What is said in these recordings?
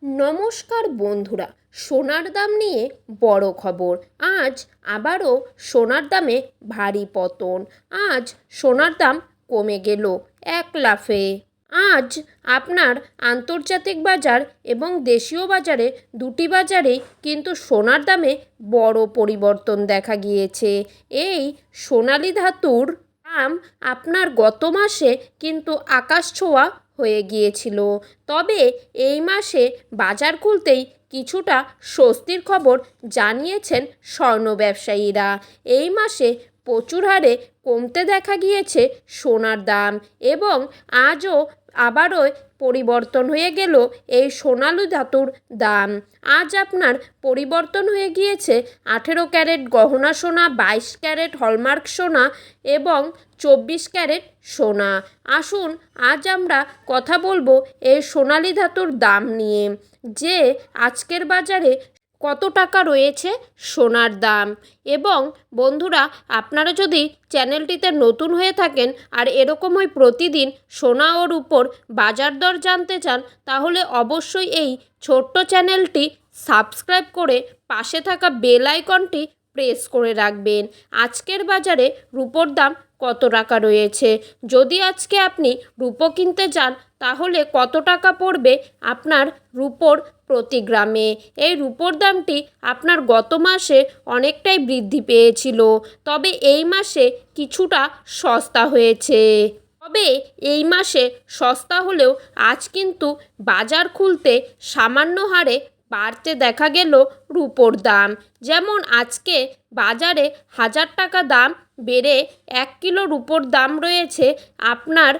নমস্কার বন্ধুরা, সোনার দাম নিয়ে বড় খবর। আজ আবারও সোনার দামে ভারী পতন। আজ সোনার দাম কমে গেল এক লাফে। আজ আপনার আন্তর্জাতিক বাজার এবং দেশীয় বাজারে দুটি বাজারেই কিন্তু সোনার দামে বড় পরিবর্তন দেখা গিয়েছে। এই সোনালী ধাতুর দাম আপনার গত মাসে কিন্তু আকাশ ছোঁয়া হয়ে গিয়েছিল। তবে এই মাসে বাজার খুলতেই কিছুটা স্বস্তির খবর জানিয়েছেন স্বর্ণ ব্যবসায়ীরা। এই মাসে প্রচুর হারে কমতে দেখা গিয়েছে সোনার দাম এবং আজও আবারও পরিবর্তন হয়ে গেল এই সোনালী ধাতুর দাম। আজ আপনার পরিবর্তন হয়ে গিয়েছে 18 ক্যারেট গহনা সোনা, 22 ক্যারেট হলমার্ক সোনা এবং 24 ক্যারেট সোনা। আসুন আজ আমরা কথা বলবো এই সোনালী ধাতুর দাম নিয়ে, যে আজকের বাজারে কত টাকা রয়েছে সোনার দাম। এবং বন্ধুরা, আপনারা যদি চ্যানেলটিতে নতুন হয়ে থাকেন আর এরকমই প্রতিদিন সোনা ও রূপোর বাজার দর জানতে চান, তাহলে অবশ্যই এই ছোট্ট চ্যানেলটি সাবস্ক্রাইব করে পাশে থাকা বেল আইকনটি প্রেস করে রাখবেন। আজকের বাজারে রূপোর দাম কত টাকা রয়েছে, যদি আজকে আপনি রূপো কিনতে যান তাহলে কত টাকা পড়বে আপনার রূপোর প্রতি গ্রামে। এই রূপোর দামটি আপনার গত মাসে অনেকটাই বৃদ্ধি পেয়েছিল, তবে এই মাসে কিছুটা সস্তা হয়েছে। তবে এই মাসে সস্তা হলেও আজ কিন্তু বাজার খুলতে সামান্য হারে বাড়তে দেখা গেল রূপোর দাম। যেমন আজকে বাজারে 1000 টাকা দাম বেড়ে 1 কিলো রূপোর দাম রয়েছে আপনার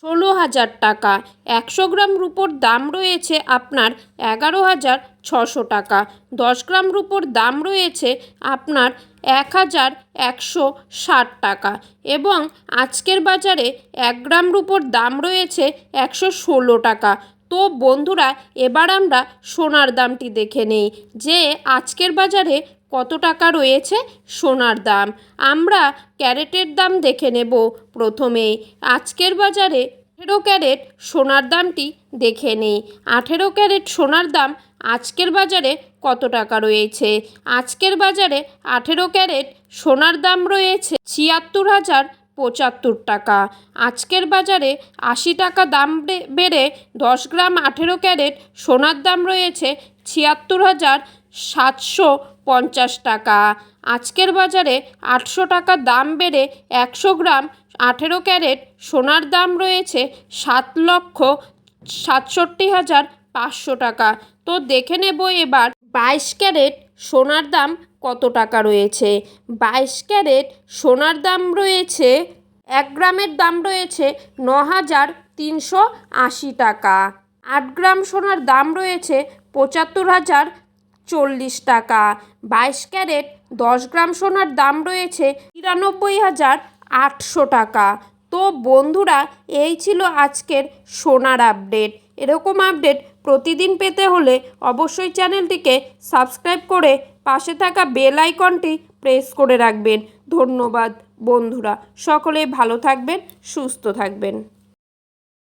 16,000 টাকা। 100 গ্রাম রূপোর দাম রয়েছে আপনার 11,600 টাকা। 10 গ্রাম রূপোর দাম রয়েছে আপনার 1,160 টাকা এবং আজকের বাজারে 1 গ্রাম রূপোর দাম রয়েছে 116 টাকা। তো বন্ধুরা, এবার আমরা সোনার দামটি দেখে নেই যে আজকের বাজারে কত টাকা রয়েছে সোনার দাম। আমরা ক্যারেটের দাম দেখে নেব। প্রথমেই আজকের বাজারে 18 ক্যারেট সোনার দামটি দেখে নেই। 18 ক্যারেট সোনার দাম আজকের বাজারে কত টাকা রয়েছে। আজকের বাজারে 18 ক্যারেট সোনার দাম রয়েছে 76,075 টাকা। আজকের বাজারে 80 টাকা দাম বেড়ে 10 গ্রাম 18 ক্যারেট সোনার দাম রয়েছে 76,750 টাকা। আজকের বাজারে 800 টাকা দাম বেড়ে 100 গ্রাম 18 ক্যারেট সোনার দাম রয়েছে 7,67,500 টাকা। তো দেখে নেব এবার 22 ক্যারেট সোনার দাম কত টাকা রয়েছে। 22 ক্যারেট সোনার দাম রয়েছে 1 গ্রামের দাম রয়েছে 9,380 টাকা। 8 গ্রাম সোনার দাম রয়েছে 75,040 টাকা। 22 ক্যারেট 10 গ্রাম সোনার দাম রয়েছে 93,800 টাকা। তো বন্ধুরা, এই ছিল আজকের সোনার আপডেট। এরকম আপডেট প্রতিদিন পেতে হলে অবশ্যই চ্যানেলটিকে সাবস্ক্রাইব করে পাশে থাকা বেল আইকনটি প্রেস করে রাখবেন। ধন্যবাদ বন্ধুরা, সকলেই ভালো থাকবেন, সুস্থ থাকবেন।